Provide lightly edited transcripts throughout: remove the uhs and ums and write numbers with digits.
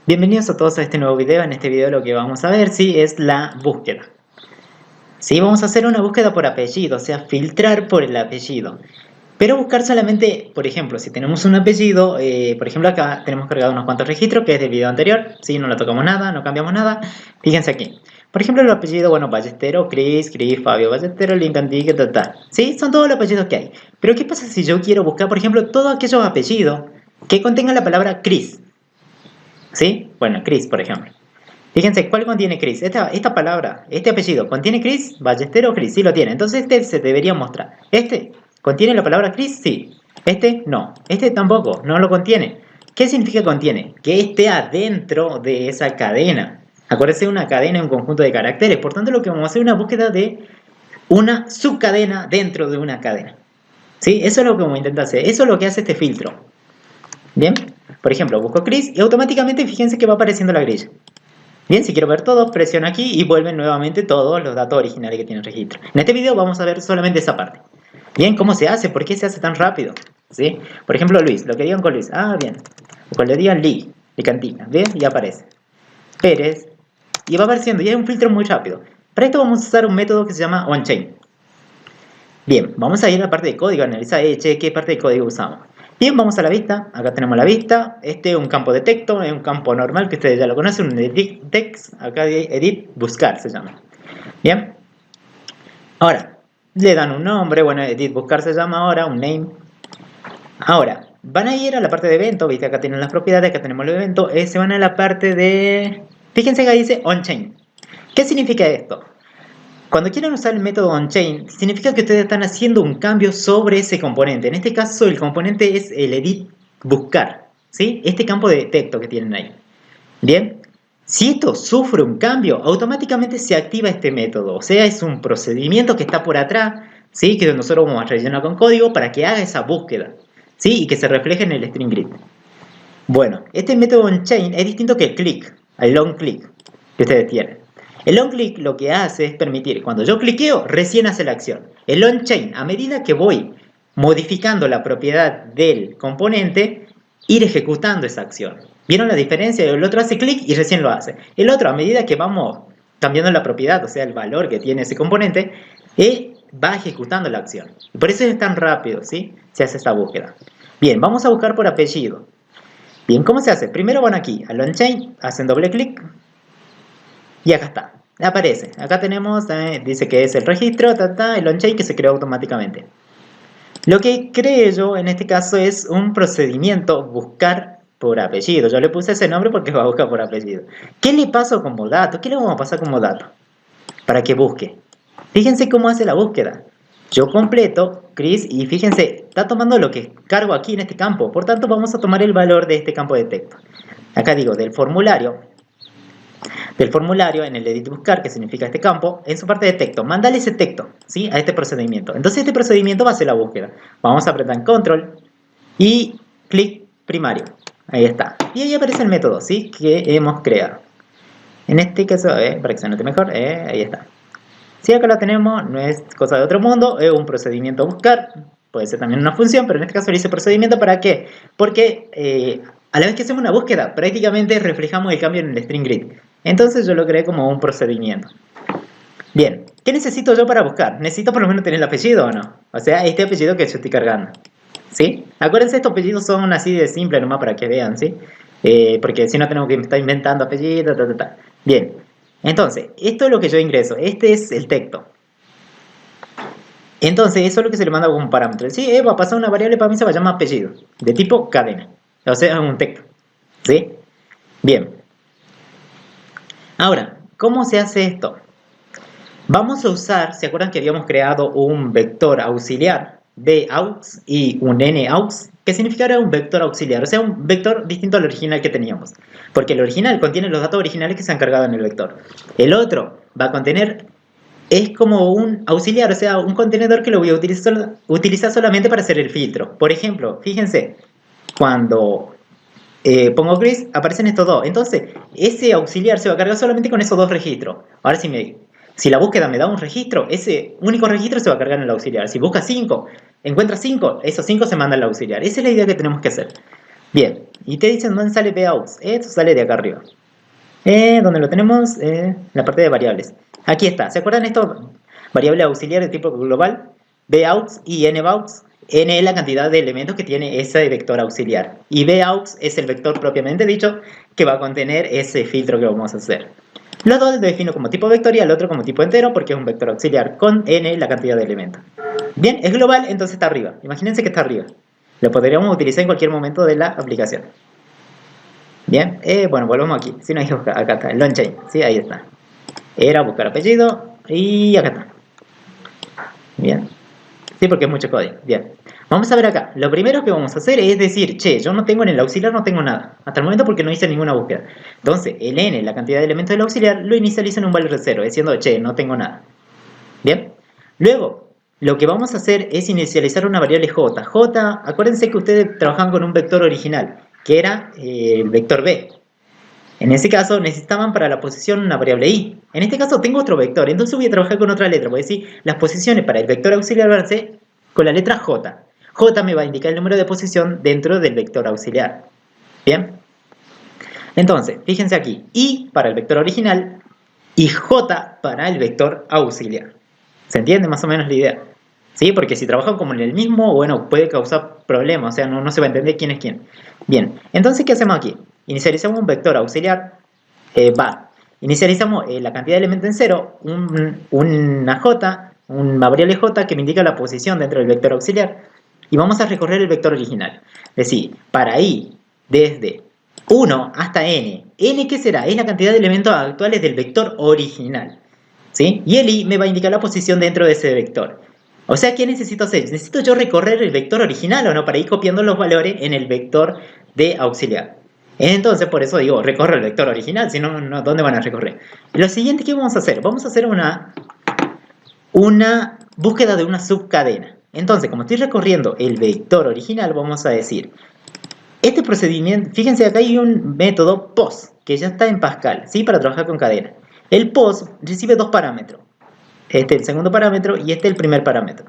Bienvenidos a todos a este nuevo video. En este video lo que vamos a ver es la búsqueda. Sí, vamos a hacer una búsqueda por apellido, o sea, filtrar por el apellido. Pero buscar solamente, por ejemplo, si tenemos un apellido, por ejemplo acá tenemos cargado unos cuantos registros que es del video anterior. Sí, no lo tocamos nada, no cambiamos nada. Fíjense aquí. Por ejemplo, el apellido, bueno, Ballestero, Cris, Fabio Ballestero, Lincoln, tal. Sí, son todos los apellidos que hay. Pero ¿qué pasa si yo quiero buscar, por ejemplo, todos aquellos apellidos que contengan la palabra Cris? ¿Sí? Bueno, Cris, por ejemplo. Fíjense, ¿cuál contiene Cris? Esta palabra, este apellido, ¿contiene Cris? Ballestero, Cris, sí lo tiene. Entonces este se debería mostrar. ¿Este contiene la palabra Cris? Sí. Este no. Este tampoco, no lo contiene. ¿Qué significa contiene? Que esté adentro de esa cadena. Acuérdense, una cadena es un conjunto de caracteres. Por tanto, lo que vamos a hacer es una búsqueda de una subcadena dentro de una cadena. ¿Sí? Eso es lo que vamos a intentar hacer. Eso es lo que hace este filtro. Bien. Por ejemplo, busco Cris y automáticamente fíjense que va apareciendo la grilla. Bien, si quiero ver todos, presiono aquí y vuelven nuevamente todos los datos originales que tiene el registro. En este video vamos a ver solamente esa parte. Bien, ¿cómo se hace? ¿Por qué se hace tan rápido? ¿Sí? Por ejemplo, Luis, lo que digan con Luis. Ah, bien. O cuando le digan Lee, de Cantina. ¿Ven? Y aparece. Pérez. Y va apareciendo. Y es un filtro muy rápido. Para esto vamos a usar un método que se llama OnChain. Bien, vamos a ir a la parte de código, analizar, qué parte de código usamos. Bien, vamos a la vista. Acá tenemos la vista. Este es un campo de texto, es un campo normal que ustedes ya lo conocen, un edit text. Acá de edit buscar se llama. Bien. Ahora, le dan un nombre, bueno, edit buscar se llama ahora, un name. Ahora, van a ir a la parte de evento, viste, acá tienen las propiedades, acá tenemos el evento. Se van a la parte de... Fíjense que dice onChain. ¿Qué significa esto? Cuando quieren usar el método onChain, significa que ustedes están haciendo un cambio sobre ese componente. En este caso, el componente es el edit buscar, ¿sí? Este campo de texto que tienen ahí. Bien, si esto sufre un cambio, automáticamente se activa este método. O sea, es un procedimiento que está por atrás, ¿sí? Que nosotros vamos a rellenar con código para que haga esa búsqueda, ¿sí? Y que se refleje en el string grid. Bueno, este método onChain es distinto que el click, el long click que ustedes tienen. El long click lo que hace es permitir, cuando yo cliqueo, recién hace la acción. El onChain, a medida que voy modificando la propiedad del componente, ir ejecutando esa acción. ¿Vieron la diferencia? El otro hace clic y recién lo hace. El otro, a medida que vamos cambiando la propiedad, o sea, el valor que tiene ese componente, va ejecutando la acción. Y por eso es tan rápido, ¿sí? Se hace esta búsqueda. Bien, vamos a buscar por apellido. Bien, ¿cómo se hace? Primero van aquí, al onChain, hacen doble clic y acá está. Aparece. Acá tenemos, dice que es el registro, el onChain que se creó automáticamente. Lo que creo yo en este caso es un procedimiento buscar por apellido. Yo le puse ese nombre porque va a buscar por apellido. ¿Qué le paso como dato? ¿Qué le vamos a pasar como dato? Para que busque. Fíjense cómo hace la búsqueda. Yo completo, Cris, y fíjense, está tomando lo que cargo aquí en este campo. Por tanto, vamos a tomar el valor de este campo de texto. Acá digo, del formulario en el edit buscar, que significa este campo, en su parte de texto, mándale ese texto, ¿sí? A este procedimiento. Entonces este procedimiento va a hacer la búsqueda. Vamos a apretar en control y clic primario. Ahí está. Y ahí aparece el método, ¿sí? Que hemos creado. En este caso, para que se note mejor, ahí está. Si acá lo tenemos, no es cosa de otro mundo, es un procedimiento a buscar. Puede ser también una función, pero en este caso le hice procedimiento. ¿Para qué? Porque a la vez que hacemos una búsqueda, prácticamente reflejamos el cambio en el string grid. Entonces yo lo creé como un procedimiento. Bien, ¿qué necesito yo para buscar? Necesito por lo menos tener el apellido o no. O sea, este apellido que yo estoy cargando. ¿Sí? Acuérdense, estos apellidos son así de simple nomás para que vean, ¿sí? Porque si no tenemos que estar inventando apellidos, Bien, entonces, esto es lo que yo ingreso. Este es el texto. Entonces, eso es lo que se le manda como parámetro. Sí, va a pasar una variable, para mí se va a llamar apellido, de tipo cadena. O sea, un texto. ¿Sí? Bien. Ahora, ¿cómo se hace esto? Vamos a usar, ¿se acuerdan que habíamos creado un vector auxiliar?Aux y un naux, que significará un vector auxiliar, o sea, un vector distinto al original que teníamos. Porque el original contiene los datos originales que se han cargado en el vector. El otro va a contener, es como un auxiliar, o sea, un contenedor que lo voy a utilizar solamente para hacer el filtro. Por ejemplo, fíjense, cuando pongo Cris, aparecen estos dos. Entonces, ese auxiliar se va a cargar solamente con esos dos registros. Ahora, si la búsqueda me da un registro, ese único registro se va a cargar en el auxiliar. Si busca 5, encuentra 5, esos 5 se mandan al auxiliar. Esa es la idea que tenemos que hacer. Bien, y te dicen dónde saleAux. Esto sale de acá arriba. ¿Dónde lo tenemos? La parte de variables. Aquí está. ¿Se acuerdan esto? Variable auxiliar de tipo global.Aux y nVaux. N es la cantidad de elementos que tiene ese vector auxiliar. Y Vaux es el vector propiamente dicho que va a contener ese filtro que vamos a hacer. Los dos lo defino como tipo vector y al otro como tipo entero porque es un vector auxiliar con n la cantidad de elementos. Bien, es global, entonces está arriba. Imagínense que está arriba. Lo podríamos utilizar en cualquier momento de la aplicación. Bien, bueno, volvamos aquí. Si no, acá está, el LongChain. Sí, ahí está. Era buscar apellido y acá está. Bien. Sí, porque es mucho código. Bien. Vamos a ver acá. Lo primero que vamos a hacer es decir, che, yo no tengo en el auxiliar, no tengo nada. Hasta el momento porque no hice ninguna búsqueda. Entonces, el n, la cantidad de elementos del auxiliar, lo inicializo en un valor de 0, diciendo, che, no tengo nada. Bien. Luego, lo que vamos a hacer es inicializar una variable j. J, acuérdense que ustedes trabajan con un vector original, que era el vector b. En ese caso necesitaban para la posición una variable i. En este caso tengo otro vector, entonces voy a trabajar con otra letra. Voy a decir, las posiciones para el vector auxiliar van a ser con la letra j. J me va a indicar el número de posición dentro del vector auxiliar. ¿Bien? Entonces, fíjense aquí, i para el vector original y j para el vector auxiliar. ¿Se entiende más o menos la idea? ¿Sí? Porque si trabajan como en el mismo, bueno, puede causar problemas, o sea, no se va a entender quién es quién. Bien, entonces, ¿qué hacemos aquí? Inicializamos un vector auxiliar, inicializamos la cantidad de elementos en 0, una j, una variable j que me indica la posición dentro del vector auxiliar, y vamos a recorrer el vector original. Es decir, para i, desde 1 hasta n, n ¿qué será? Es la cantidad de elementos actuales del vector original. ¿Sí? Y el i me va a indicar la posición dentro de ese vector. O sea, ¿qué necesito hacer? ¿Necesito yo recorrer el vector original o no para ir copiando los valores en el vector de auxiliar? Entonces, por eso digo, recorre el vector original, si no, ¿dónde van a recorrer? Lo siguiente que vamos a hacer, vamos a hacer una búsqueda de una subcadena. Entonces, como estoy recorriendo el vector original, vamos a decir, este procedimiento, fíjense acá hay un método POS, que ya está en Pascal, ¿sí? Para trabajar con cadena. El POS recibe dos parámetros. Este es el segundo parámetro y este es el primer parámetro.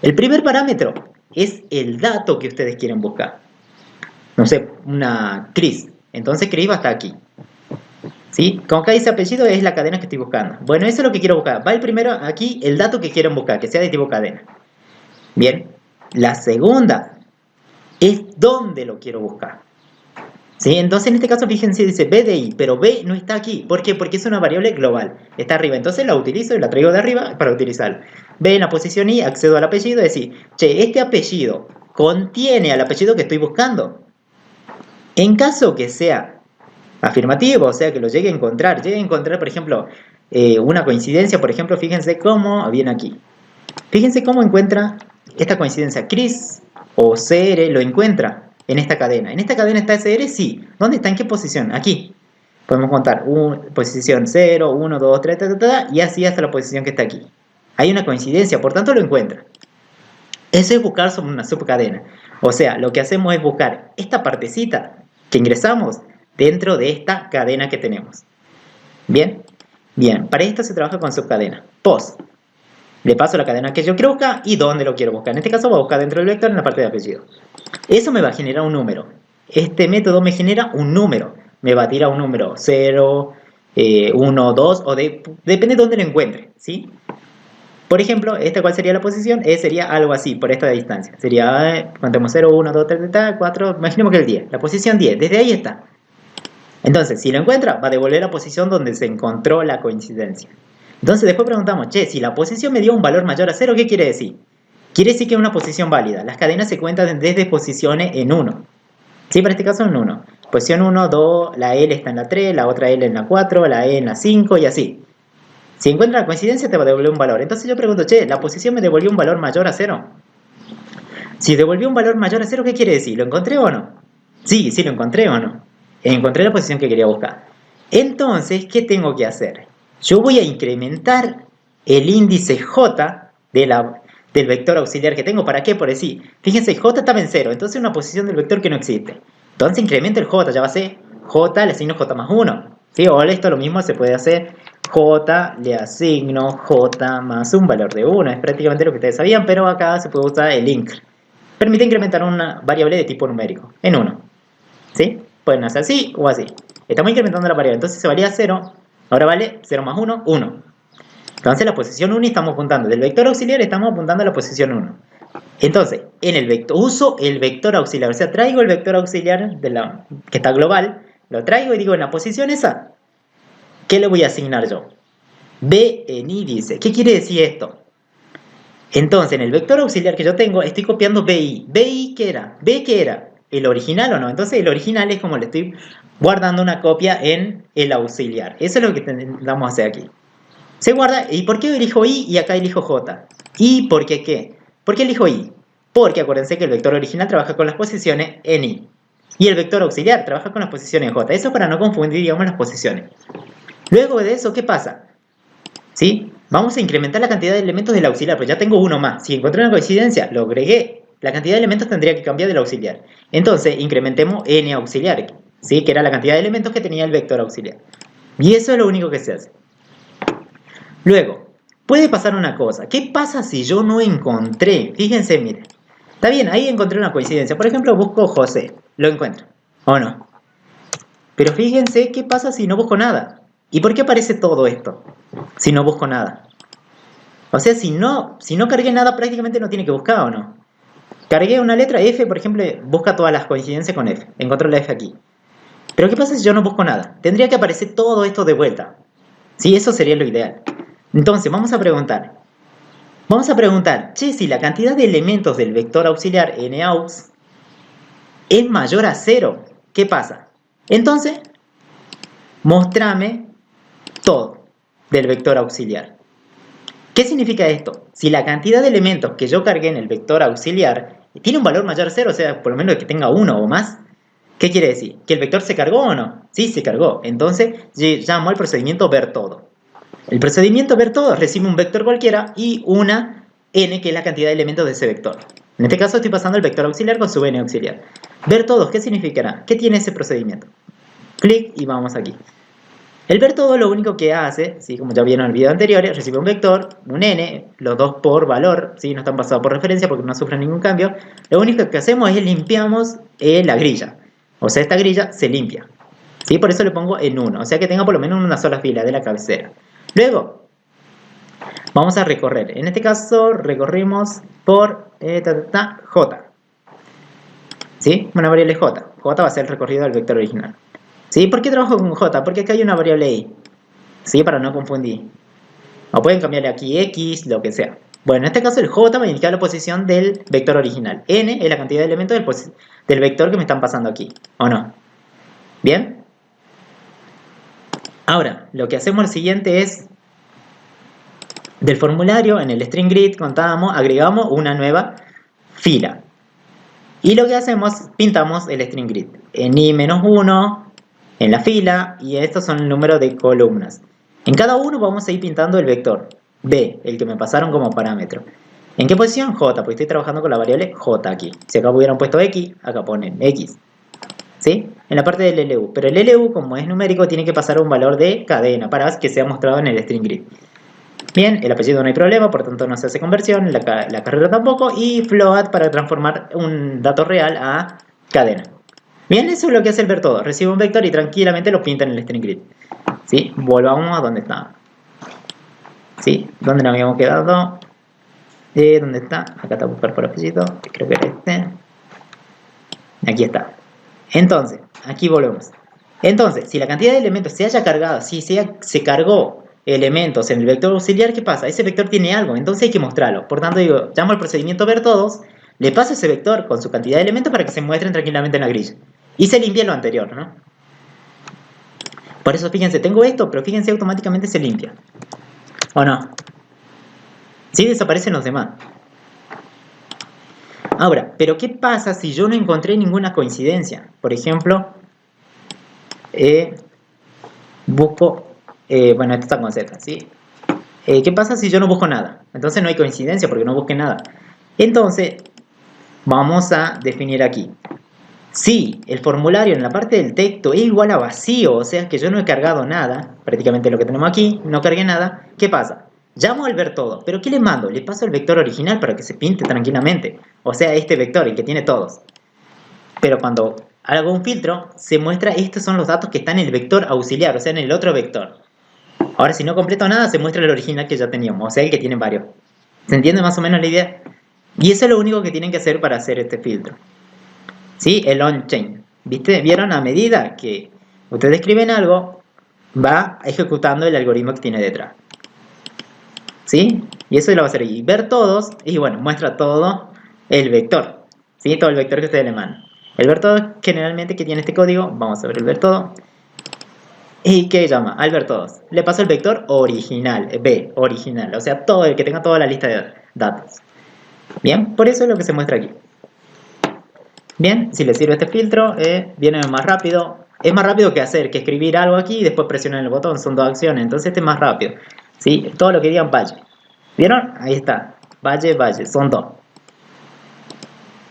El primer parámetro es el dato que ustedes quieren buscar. No sé, una Cris. Entonces Cris va hasta aquí. ¿Sí? Como acá dice apellido es la cadena que estoy buscando. Bueno, eso es lo que quiero buscar. Va el primero aquí, el dato que quieren buscar, que sea de tipo cadena. Bien. La segunda es dónde lo quiero buscar. ¿Sí? Entonces en este caso fíjense, dice B de I, pero B no está aquí. ¿Por qué? Porque es una variable global. Está arriba. Entonces la utilizo y la traigo de arriba para utilizarla. B en la posición I, accedo al apellido y decir, che, este apellido contiene al apellido que estoy buscando. En caso que sea afirmativo, o sea que lo llegue a encontrar, por ejemplo, una coincidencia, por ejemplo, fíjense cómo viene aquí. Fíjense cómo encuentra esta coincidencia. Cris o CR lo encuentra en esta cadena. ¿En esta cadena está SR? Sí. ¿Dónde está? ¿En qué posición? Aquí. Podemos contar posición 0, 1, 2, 3, y así hasta la posición que está aquí. Hay una coincidencia, por tanto lo encuentra. Eso es buscar sobre una subcadena. O sea, lo que hacemos es buscar esta partecita que ingresamos dentro de esta cadena que tenemos. ¿Bien? Bien, para esto se trabaja con subcadena. POS. Le paso la cadena que yo quiero buscar y dónde lo quiero buscar. En este caso voy a buscar dentro del vector en la parte de apellido. Eso me va a generar un número. Este método me genera un número. Me va a tirar un número 0, 1, 2, o depende de dónde lo encuentre. ¿Sí? Por ejemplo, ¿esta cuál sería la posición? Sería algo así, por esta distancia. Sería, contemos 0, 1, 2, 3, 4, imaginemos que el 10. La posición 10, desde ahí está. Entonces, si lo encuentra, va a devolver la posición donde se encontró la coincidencia. Entonces, después preguntamos, che, si la posición me dio un valor mayor a 0, ¿qué quiere decir? Quiere decir que es una posición válida. Las cadenas se cuentan desde posiciones en 1. Sí, para este caso en 1. Posición 1, 2, la L está en la 3, la otra L en la 4, la E en la 5 y así. Si encuentra la coincidencia, te va a devolver un valor. Entonces yo pregunto, che, ¿la posición me devolvió un valor mayor a 0? Si devolvió un valor mayor a 0, ¿qué quiere decir? ¿Lo encontré o no? Sí, lo encontré o no. Encontré la posición que quería buscar. Entonces, ¿qué tengo que hacer? Yo voy a incrementar el índice J del vector auxiliar que tengo. ¿Para qué? Por decir, fíjense, J estaba en 0, entonces es una posición del vector que no existe. Entonces incremento el J, ya va a ser J, le asigno J más 1. ¿Sí? O esto lo mismo se puede hacer, J, le asigno J más un valor de 1. Es prácticamente lo que ustedes sabían, pero acá se puede usar el inc. permite incrementar una variable de tipo numérico en 1. ¿Sí? Pueden hacer así o así. Estamos incrementando la variable, entonces se valía 0, ahora vale 0 más 1, 1. Entonces la posición 1 estamos apuntando, del vector auxiliar estamos apuntando a la posición 1. Entonces, en el vector, uso el vector auxiliar, o sea, traigo el vector auxiliar que está global, lo traigo y digo en la posición esa, ¿qué le voy a asignar yo? B en I dice, ¿qué quiere decir esto? Entonces, en el vector auxiliar que yo tengo, estoy copiando BI. ¿BI qué era? ¿B qué era? ¿El original o no? Entonces, el original es como le estoy guardando una copia en el auxiliar. Eso es lo que vamos a hacer aquí. Se guarda, ¿y por qué elijo I y acá elijo J? ¿Y por qué qué? ¿Por qué elijo I? Porque acuérdense que el vector original trabaja con las posiciones en I. Y el vector auxiliar trabaja con las posiciones en J. Eso para no confundir, digamos, las posiciones. Luego de eso, ¿qué pasa? ¿Sí? Vamos a incrementar la cantidad de elementos del auxiliar, pues ya tengo uno más. Si encontré una coincidencia, lo agregué. La cantidad de elementos tendría que cambiar del auxiliar. Entonces, incrementemos n auxiliar, ¿sí? Que era la cantidad de elementos que tenía el vector auxiliar. Y eso es lo único que se hace. Luego, puede pasar una cosa. ¿Qué pasa si yo no encontré? Fíjense, miren. Está bien, ahí encontré una coincidencia. Por ejemplo, busco José. Lo encuentro. ¿O no? Pero fíjense qué pasa si no busco nada. ¿Y por qué aparece todo esto? Si no busco nada. O sea, si no cargué nada, prácticamente no tiene que buscar, ¿o no? Cargué una letra F, por ejemplo, busca todas las coincidencias con F. Encontró la F aquí. Pero ¿qué pasa si yo no busco nada? Tendría que aparecer todo esto de vuelta. Sí, eso sería lo ideal. Entonces, vamos a preguntar. Che, si la cantidad de elementos del vector auxiliar naux es mayor a 0, ¿qué pasa? Entonces, mostrame todo del vector auxiliar. ¿Qué significa esto? Si la cantidad de elementos que yo cargué en el vector auxiliar tiene un valor mayor a 0, o sea, por lo menos que tenga 1 o más, ¿qué quiere decir? ¿Que el vector se cargó o no? Sí, se cargó. Entonces, llamo al procedimiento ver todo. El procedimiento ver todo recibe un vector cualquiera y una n, que es la cantidad de elementos de ese vector. En este caso estoy pasando el vector auxiliar con su n auxiliar. Ver todos, ¿qué significará? ¿Qué tiene ese procedimiento? Clic y vamos aquí. El ver todo lo único que hace, ¿sí? Como ya vieron en el video anterior, recibe un vector, un n, los dos por valor, ¿sí? No están pasados por referencia porque no sufren ningún cambio. Lo único que hacemos es limpiamos la grilla. O sea, esta grilla se limpia. ¿Sí? Por eso le pongo en 1. O sea que tenga por lo menos una sola fila de la cabecera. Luego, vamos a recorrer. En este caso, recorrimos por J. ¿Sí? Una variable J. J va a ser el recorrido del vector original. ¿Sí? ¿Por qué trabajo con J? Porque acá hay una variable I. ¿Sí? Para no confundir. O pueden cambiarle aquí X, lo que sea. Bueno, en este caso el J va a indicar la posición del vector original. N es la cantidad de elementos del vector que me están pasando aquí. ¿O no? ¿Bien? Ahora, lo que hacemos el siguiente es, del formulario, en el string grid, contábamos, agregamos una nueva fila. Y lo que hacemos, pintamos el string grid. En I-1, en la fila, y estos son el número de columnas. En cada uno vamos a ir pintando el vector B, el que me pasaron como parámetro. ¿En qué posición? J, porque estoy trabajando con la variable J aquí. Si acá hubieran puesto X, acá ponen X. ¿Sí? En la parte del LU. Pero el LU, como es numérico, tiene que pasar un valor de cadena para que sea mostrado en el string grid. Bien, el apellido no hay problema, por tanto no se hace conversión, la carrera tampoco, y float para transformar un dato real a cadena. Bien, eso es lo que hace el ver todo. Recibe un vector y tranquilamente lo pinta en el string grid. ¿Sí? Volvamos a donde está. ¿Sí? ¿Dónde nos habíamos quedado? ¿Dónde está? Acá está buscar por apellido, creo que era este. Aquí está. Entonces, aquí volvemos. Entonces, si la cantidad de elementos se haya cargado, si se cargó elementos en el vector auxiliar, ¿qué pasa? Ese vector tiene algo, entonces hay que mostrarlo. Por tanto, digo, llamo al procedimiento ver todos, le paso ese vector con su cantidad de elementos para que se muestren tranquilamente en la grilla. Y se limpia lo anterior, ¿no? Por eso, fíjense, tengo esto, pero fíjense, automáticamente se limpia. ¿O no? Sí, desaparecen los demás. Ahora, ¿pero qué pasa si yo no encontré ninguna coincidencia? Por ejemplo, busco, bueno, esto está con Z, ¿sí? ¿Qué pasa si yo no busco nada? Entonces no hay coincidencia porque no busqué nada. Entonces, vamos a definir aquí. Si el formulario en la parte del texto es igual a vacío, o sea que yo no he cargado nada, prácticamente lo que tenemos aquí, no cargué nada, ¿qué pasa? llamo al ver todo, pero ¿qué le mando? Le paso el vector original para que se pinte tranquilamente, o sea, este vector, el que tiene todos. Pero cuando hago un filtro, se muestra estos son los datos que están en el vector auxiliar, o sea, en el otro vector. Ahora, si no completo nada, se muestra el original que ya teníamos, o sea, el que tiene varios. ¿Se entiende más o menos la idea? Y eso es lo único que tienen que hacer para hacer este filtro. ¿Sí? El on-chain. ¿Viste? ¿Vieron? A medida que ustedes escriben algo, va ejecutando el algoritmo que tiene detrás. ¿Sí? Y eso lo va a hacer. Y ver todos, y bueno, muestra todo el vector. ¿Sí? Todo el vector que ustedes le mandan. El ver todo, generalmente, que tiene este código, vamos a ver el ver todo. ¿Y qué llama? Al ver todos. Le paso el vector original, B, original. O sea, todo el que tenga toda la lista de datos. Bien, por eso es lo que se muestra aquí. Bien, si les sirve este filtro, viene más rápido. Es más rápido que escribir algo aquí y después presionar el botón. Son dos acciones, entonces este es más rápido. ¿Sí? Todo lo que digan valle. ¿Vieron? Ahí está. Valle, valle. Son dos.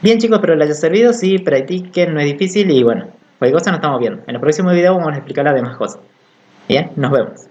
Bien, chicos, espero les haya servido. Sí, practiquen, no es difícil y bueno, cualquier cosa nos estamos viendo. En el próximo video vamos a explicar las demás cosas. Bien, nos vemos.